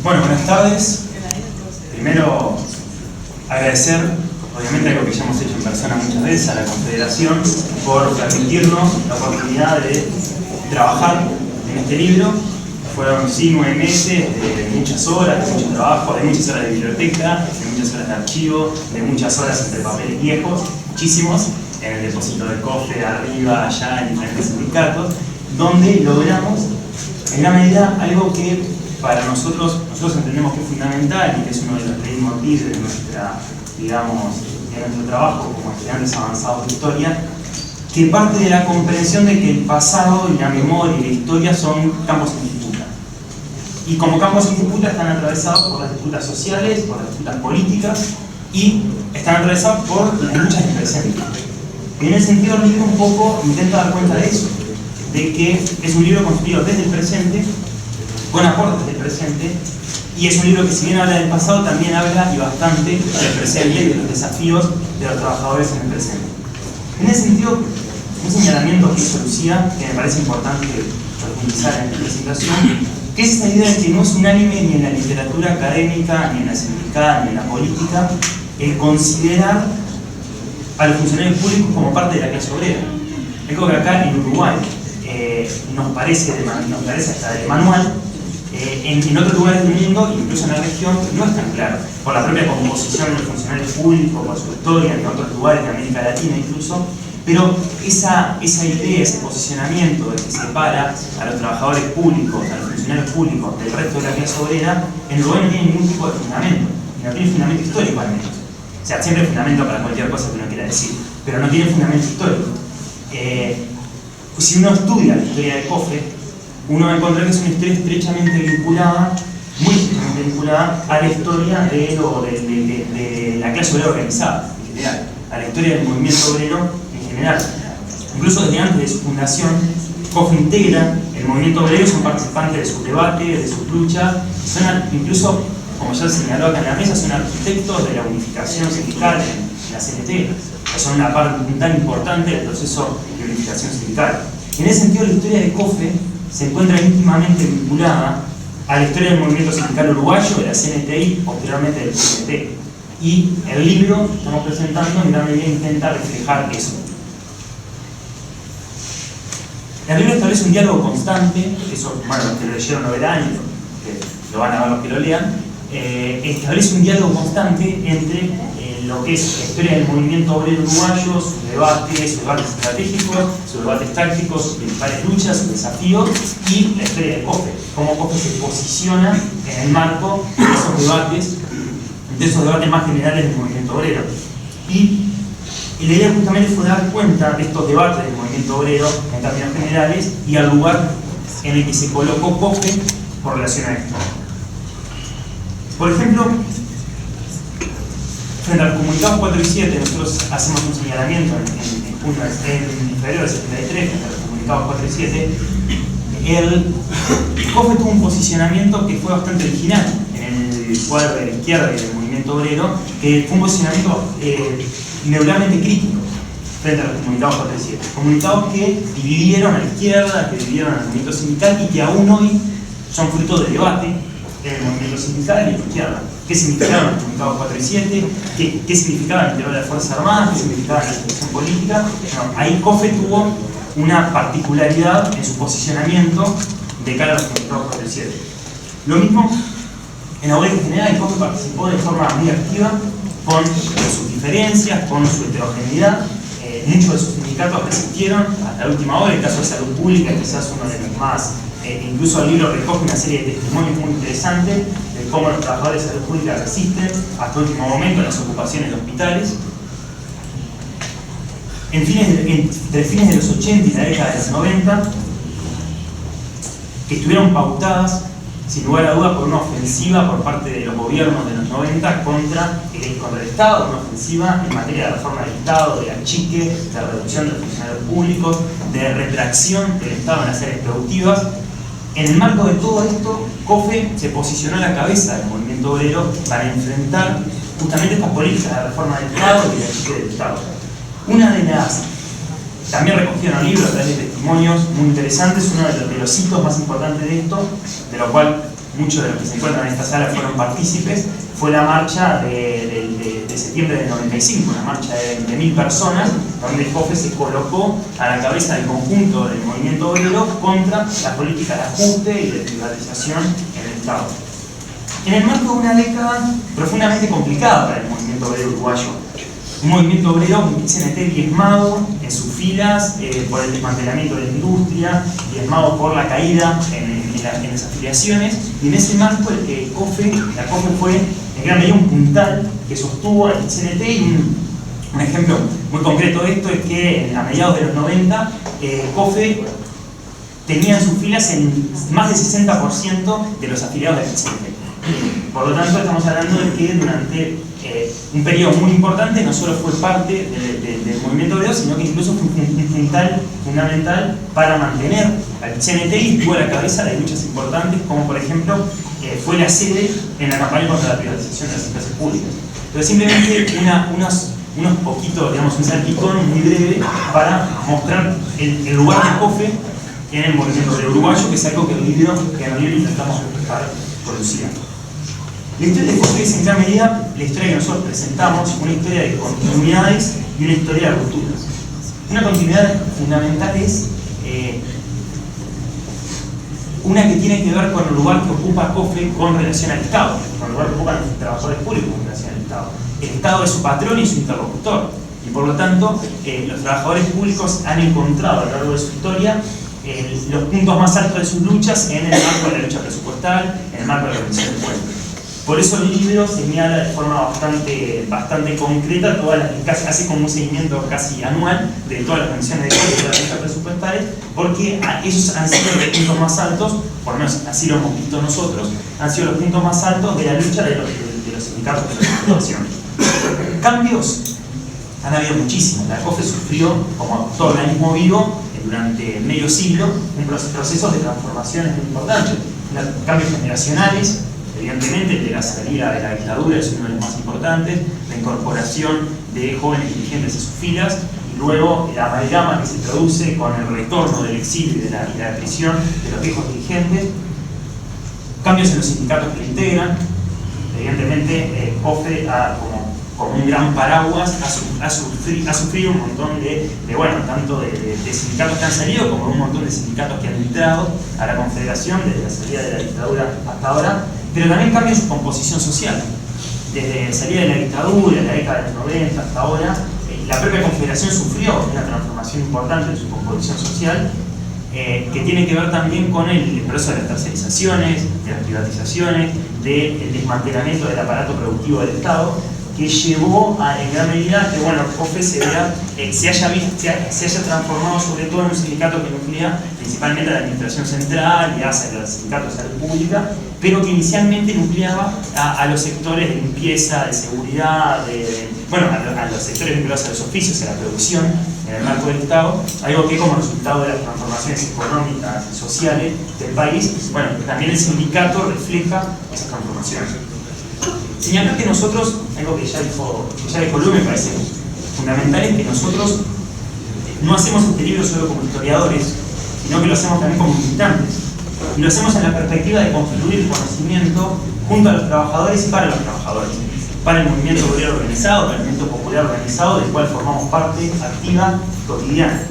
Bueno, buenas tardes. Primero, agradecer, obviamente, algo que ya hemos hecho en persona muchas veces, a la Confederación por permitirnos la oportunidad de trabajar en este libro. Fueron 9 meses de muchas horas, de mucho trabajo, de muchas horas de biblioteca, de muchas horas de archivo, de muchas horas entre papeles viejos, muchísimos, en el depósito de cofre, arriba, allá, en diferentes sindicatos, donde logramos, en gran medida, algo que para nosotros entendemos que es fundamental y que es uno de los leitmotiv de nuestra, digamos, de nuestro trabajo como estudiantes avanzados de historia, que parte de la comprensión de que el pasado y la memoria y la historia son campos en disputa. Y como campos en disputa están atravesados por las disputas sociales, por las disputas políticas y están atravesados por las luchas del presente. Y en ese sentido el libro un poco intenta dar cuenta de eso, de que es un libro construido desde el presente, con aportes del presente, y es un libro que, si bien habla del pasado, también habla y bastante del presente y de los desafíos de los trabajadores en el presente. En ese sentido, un señalamiento que hizo Lucía, que me parece importante profundizar en esta presentación, que es esa idea de que no es unánime ni en la literatura académica, ni en la sindical, ni en la política, el considerar a los funcionarios públicos como parte de la clase obrera. Algo que acá en Uruguay nos parece hasta de manual. En otros lugares del mundo, incluso en la región, no es tan claro, por la propia composición de los funcionarios públicos, por su historia, en otros lugares de América Latina incluso, pero esa idea, ese posicionamiento de que separa a los trabajadores públicos, a los funcionarios públicos del resto de la clase obrera, en Uruguay no tiene ningún tipo de fundamento, y no tiene fundamento histórico al menos. O sea, siempre hay fundamento para cualquier cosa que uno quiera decir, pero no tiene fundamento histórico. Si uno estudia la historia de COFE, uno va a encontrar que es una historia estrechamente vinculada, muy estrechamente vinculada a la historia de la clase obrera organizada, en general, a la historia del movimiento obrero en general. Incluso desde antes de su fundación, COFE integra el movimiento obrero y son participantes de sus debates, de sus luchas, son incluso, como ya se señaló acá en la mesa, son arquitectos de la unificación sindical en la CNT, que son una parte tan importante del proceso de unificación sindical. En ese sentido, la historia de COFE se encuentra íntimamente vinculada a la historia del movimiento sindical uruguayo, de la CNTI, posteriormente del CNT. Y el libro que estamos presentando en gran medida intenta reflejar eso. El libro establece un diálogo constante, eso, bueno, los que lo leyeron lo verán y que lo van a ver los que lo lean, establece un diálogo constante entre lo que es la historia del movimiento obrero uruguayo, sus debates estratégicos, sus debates tácticos, sus principales luchas, sus desafíos, y la historia de COFE, cómo COFE se posiciona en el marco de esos debates más generales del movimiento obrero. Y la idea justamente fue dar cuenta de estos debates del movimiento obrero en términos generales y al lugar en el que se colocó COFE por relación a esto. Por ejemplo, frente a los comunicados 4 y 7, nosotros hacemos un señalamiento en febrero del 73, frente a los comunicados 4 y 7, el COFE tuvo un posicionamiento que fue bastante original en el cuadro de la izquierda y del movimiento obrero, que fue un posicionamiento neutralmente crítico frente a los comunicados 4 y 7. Comunicados que dividieron a la izquierda, que dividieron al movimiento sindical y que aún hoy son fruto de debate en el movimiento sindical y en la izquierda. ¿Qué significaban los comunicados 4 y 7? ¿Qué significaba el interior de las Fuerzas Armadas? ¿Qué significaba la situación política? No, ahí COFE tuvo una particularidad en su posicionamiento de cara a los comunicados 4 y 7. Lo mismo en la obrera en general, COFE participó de forma muy activa con sus diferencias, con su heterogeneidad. Muchos de sus sindicatos resistieron hasta la última hora. El caso de Salud Pública es quizás uno de los más. Incluso el libro recoge una serie de testimonios muy interesantes de cómo los trabajadores de salud pública resisten hasta el último momento en las ocupaciones de hospitales. Entre fines de los 80 y la década de los 90, que estuvieron pautadas, sin lugar a dudas, por una ofensiva por parte de los gobiernos de los 90 contra el Estado, una ofensiva en materia de reforma del Estado, de achique, de reducción de los funcionarios públicos, de retracción del Estado en las áreas productivas. En el marco de todo esto, COFE se posicionó a la cabeza del movimiento obrero para enfrentar justamente estas políticas de reforma del Estado y de achique del Estado. Una de las También recogieron libros a través de testimonios muy interesantes. Uno de los hitos más importantes de esto, de lo cual muchos de los que se encuentran en esta sala fueron partícipes, fue la marcha de septiembre del 95, una marcha de 20.000 personas, donde COFE se colocó a la cabeza del conjunto del movimiento obrero contra la política de ajuste y de privatización en el Estado. En el marco de una década profundamente complicada para el movimiento obrero uruguayo, un movimiento obrero, un CNT diezmado en sus filas por el desmantelamiento de la industria, diezmado por la caída en las afiliaciones, y en ese marco la COFE fue en gran medida un puntal que sostuvo al CNT. Y un ejemplo muy concreto de esto es que a mediados de los 90 COFE tenía en sus filas más del 60% de los afiliados del CNT. Por lo tanto, estamos hablando de que durante un periodo muy importante no solo fue parte del movimiento obrero, sino que incluso fue un puntal fundamental para mantener al CNT y estuvo a la cabeza de luchas importantes, como por ejemplo fue la sede en la campaña contra la privatización de las empresas públicas. Entonces, simplemente unos poquitos, digamos, un salpicón muy breve para mostrar el lugar de COFE en el movimiento obrero uruguayo, que es algo que en el libro intentamos reflejar por Lucía. La historia de COFE es en gran medida la historia que nosotros presentamos, una historia de continuidades y una historia de rupturas. Una continuidad fundamental es una que tiene que ver con el lugar que ocupa COFE con relación al Estado, con el lugar que ocupan los trabajadores públicos con relación al Estado. El Estado es su patrón y su interlocutor, y por lo tanto los trabajadores públicos han encontrado a lo largo de su historia los puntos más altos de sus luchas en el marco de la lucha presupuestal, en el marco de la rendición de cuentas. Por eso el libro señala de forma bastante concreta, hace como un seguimiento casi anual de todas las rendiciones de cuentas y todas las luchas presupuestales, porque esos han sido los puntos más altos, por lo menos así lo hemos visto nosotros, han sido los puntos más altos de la lucha de los sindicatos de la explotación. Cambios han habido muchísimos. La COFE sufrió, como todo organismo vivo, durante medio siglo, un proceso de transformaciones muy importantes. Cambios generacionales, evidentemente, de la salida de la dictadura es uno de los más importantes, la incorporación de jóvenes dirigentes a sus filas, y luego la amalgama que se produce con el retorno del exilio y de la prisión de los viejos dirigentes, cambios en los sindicatos que lo integran. Evidentemente, COFE como un gran paraguas ha sufrido un montón tanto de sindicatos que han salido como un montón de sindicatos que han entrado a la Confederación desde la salida de la dictadura hasta ahora, pero también cambia su composición social. Desde la salida de la dictadura, en la década de los 90 hasta ahora, la propia Confederación sufrió una transformación importante en su composición social, que tiene que ver también con el proceso de las tercerizaciones, de las privatizaciones, del desmantelamiento del aparato productivo del Estado, que llevó en gran medida que COFE se haya transformado sobre todo en un sindicato que nuclea principalmente a la administración central y hacia los sindicatos de salud pública, pero que inicialmente nucleaba a los sectores de limpieza, de seguridad, a los sectores vinculados a los oficios, a la producción en el marco del Estado, algo que como resultado de las transformaciones económicas y sociales del país, también el sindicato refleja esas transformaciones. Señalar que nosotros, algo que ya dijo Lu, me parece fundamental, es que nosotros no hacemos este libro solo como historiadores, sino que lo hacemos también como militantes. Y lo hacemos en la perspectiva de construir el conocimiento junto a los trabajadores y para los trabajadores, para el movimiento obrero organizado, para el movimiento popular organizado, del cual formamos parte activa y cotidiana.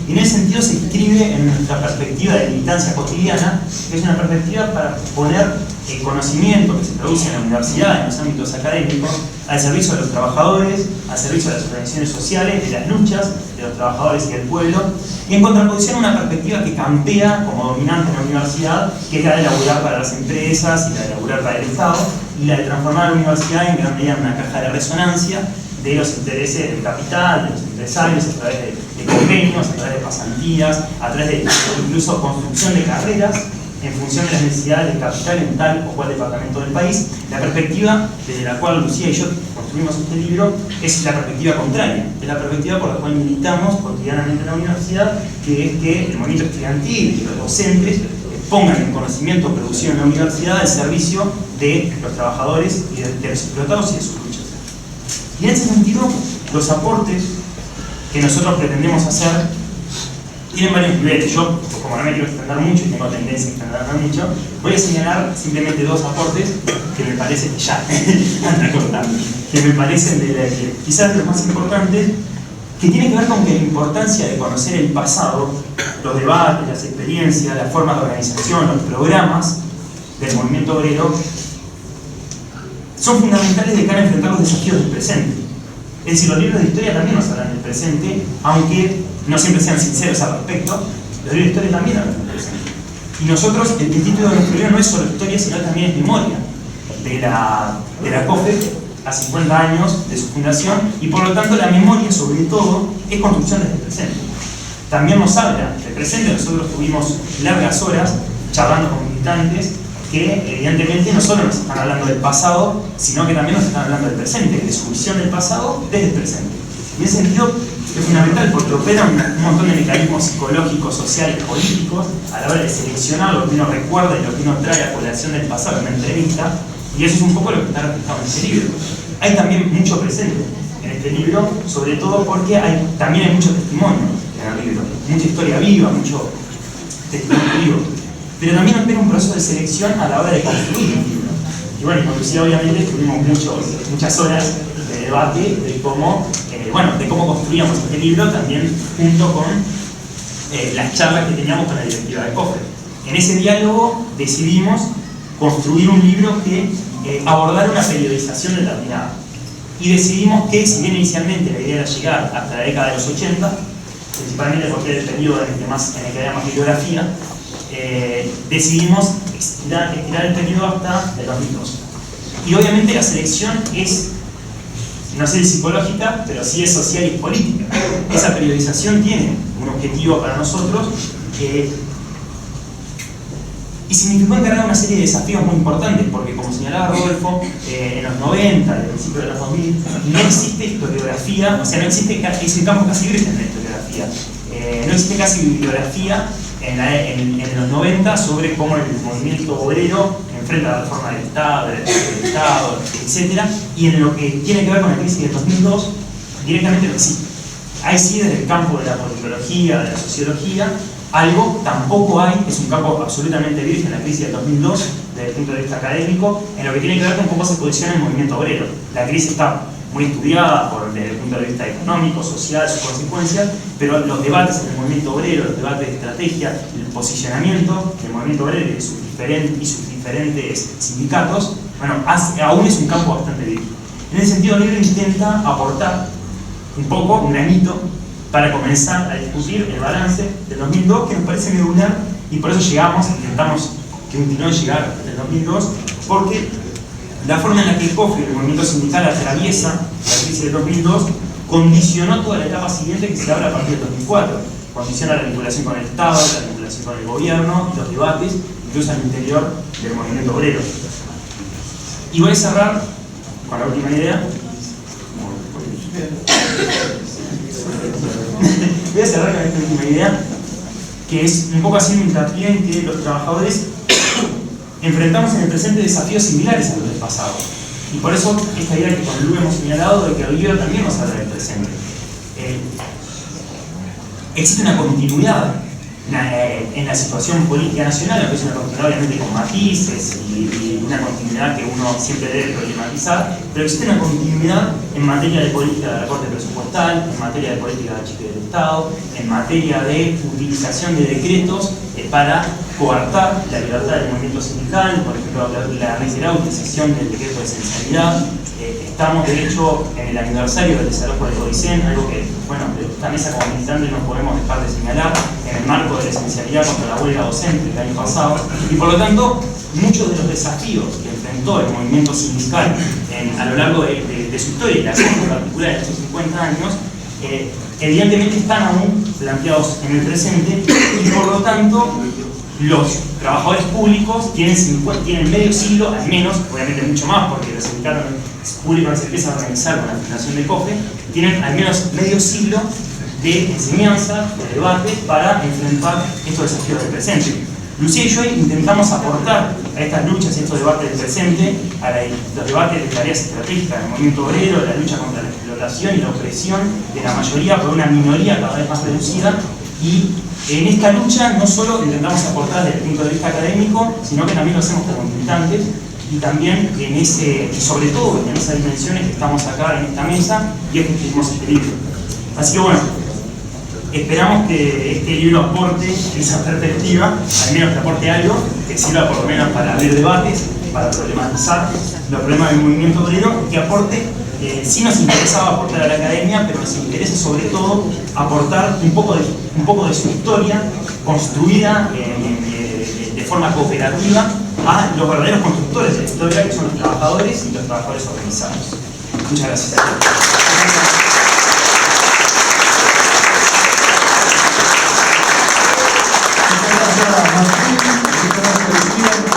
Y en ese sentido se inscribe en nuestra perspectiva de militancia cotidiana, que es una perspectiva para poner el conocimiento que se produce en la universidad, en los ámbitos académicos, al servicio de los trabajadores, al servicio de las organizaciones sociales, de las luchas de los trabajadores y del pueblo, y en contraposición a una perspectiva que campea como dominante en la universidad, que es la de laburar para las empresas y la de laburar para el Estado, y la de transformar la universidad en gran medida en una caja de resonancia de los intereses del capital, de los empresarios, a través de convenios, a través de pasantías, a través de incluso construcción de carreras en función de las necesidades del capital en tal o cual departamento del país. La perspectiva desde la cual Lucía y yo construimos este libro es la perspectiva contraria, es la perspectiva por la cual militamos cotidianamente en la universidad, que es que el movimiento estudiantil y los docentes pongan el conocimiento producido en la universidad al servicio de los trabajadores y de los explotados y de sus luchas. Y en ese sentido, los aportes que nosotros pretendemos hacer tienen varios niveles. Yo, como no me quiero extender mucho y tengo tendencia a extenderme mucho, voy a señalar simplemente dos aportes que me parecen, ya, anda cortando, que me parecen quizás los más importantes, que tienen que ver con que la importancia de conocer el pasado, los debates, las experiencias, las formas de organización, los programas del movimiento obrero, son fundamentales de cara a enfrentar los desafíos del presente. Es decir, los libros de historia también nos hablan del presente, aunque no siempre sean sinceros al respecto. Los libros de historia también hablan del presente. Y nosotros, el título de nuestro libro no es solo historia, sino también es memoria de la COFE a 50 años de su fundación, y por lo tanto la memoria, sobre todo, es construcción desde el presente. También nos habla del presente. Nosotros tuvimos largas horas charlando con militantes que evidentemente no solo nos están hablando del pasado, sino que también nos están hablando del presente, de su visión del pasado desde el presente. Y en ese sentido es fundamental porque opera un montón de mecanismos psicológicos, sociales, políticos, a la hora de seleccionar lo que uno recuerda y lo que uno trae a colación del pasado en una entrevista, y eso es un poco lo que está reflejado en este libro. Hay también mucho presente en este libro, sobre todo porque también hay mucho testimonio en el libro, mucha historia viva, mucho testimonio vivo. Pero también opera un proceso de selección a la hora de construir un libro. Y bueno, inclusive obviamente tuvimos muchas horas de debate de cómo construíamos este libro, también junto con las charlas que teníamos con la directiva de COFE. En ese diálogo decidimos construir un libro que abordara una periodización determinada. Y decidimos que, si bien inicialmente la idea era llegar hasta la década de los 80, principalmente porque era el periodo en el que había más bibliografía, decidimos estirar el periodo hasta el 2002. Y obviamente la selección es, no sé, psicológica, pero sí es social y política. Esa periodización tiene un objetivo para nosotros y significó encargar una serie de desafíos muy importantes, porque como señalaba Rodolfo, en los 90, al principio de los 2000, no existe historiografía, o sea, no existe, es un campo casi virgen de la historiografía. No existe casi bibliografía en los 90 sobre cómo el movimiento obrero enfrenta la reforma del Estado, del Estado, etc. Y en lo que tiene que ver con la crisis del 2002, directamente no existe. Ahí sí, desde el campo de la politología, de la sociología, algo tampoco hay, es un campo absolutamente virgen, la crisis del 2002, desde el punto de vista académico, en lo que tiene que ver con cómo se posiciona el movimiento obrero. La crisis está muy estudiada desde el punto de vista económico, social, sus consecuencias, pero los debates en el movimiento obrero, los debates de estrategia, el posicionamiento del movimiento obrero y sus diferentes sindicatos, bueno, aún es un campo bastante virgen. En ese sentido, el libro intenta aportar un poco, un granito, para comenzar a discutir el balance del 2002, que nos parece medular, y por eso intentamos que continúe llegar hasta el 2002, porque la forma en la que el COFE, el movimiento sindical, atraviesa la crisis del 2002, condicionó toda la etapa siguiente que se abre a partir del 2004. Condiciona la vinculación con el Estado, la vinculación con el gobierno, los debates, incluso al interior del movimiento obrero. Y voy a cerrar con la última idea. Voy a cerrar con esta última idea, que es un poco haciendo hincapié en que los trabajadores enfrentamos en el presente desafíos similares a los del pasado. Y por eso esta idea que con Lu hemos señalado de que el libro también nos habla del presente. Existe una continuidad en la situación política nacional, que es una continuidad obviamente con matices y una continuidad que uno siempre debe problematizar, pero existe una continuidad en materia de política de recorte presupuestal, en materia de política de achique del Estado, en materia de utilización de decretos para coartar la libertad del movimiento sindical, por ejemplo, la reiterada utilización del decreto de esencialidad. Estamos, de hecho, en el aniversario del desalojo del Codicen, algo que, bueno, de esta mesa como militante no podemos dejar de señalar, en el marco de la esencialidad contra la huelga docente del año pasado, y por lo tanto, muchos de los desafíos que enfrentó el movimiento sindical a lo largo de su historia, y la en particular en estos 50 años, evidentemente están aún planteados en el presente, y por lo tanto, los trabajadores públicos tienen medio siglo, al menos, obviamente mucho más, porque los sindicatos públicos se empiezan a organizar con la fundación de COFE, tienen al menos medio siglo de enseñanza, de debate, para enfrentar estos desafíos del presente. Lucía y yo intentamos aportar a estas luchas y estos debates del presente, a los debates de tareas estratégicas del movimiento obrero, la lucha contra la explotación y la opresión de la mayoría por una minoría cada vez más reducida, Y en esta lucha no solo intentamos aportar desde el punto de vista académico, sino que también lo hacemos como militantes, y también y sobre todo en esas dimensiones que estamos acá en esta mesa, y es que escribimos este libro. Así que bueno, esperamos que este libro aporte esa perspectiva, al menos que aporte algo, que sirva por lo menos para abrir debates, para problematizar los problemas del movimiento obrero, que aporte, sí nos interesaba aportar a la academia, pero nos interesa sobre todo aportar un poco de su historia construida de forma cooperativa a los verdaderos constructores de la historia, que son los trabajadores y los trabajadores organizados. Muchas gracias. Muchas gracias, Martín.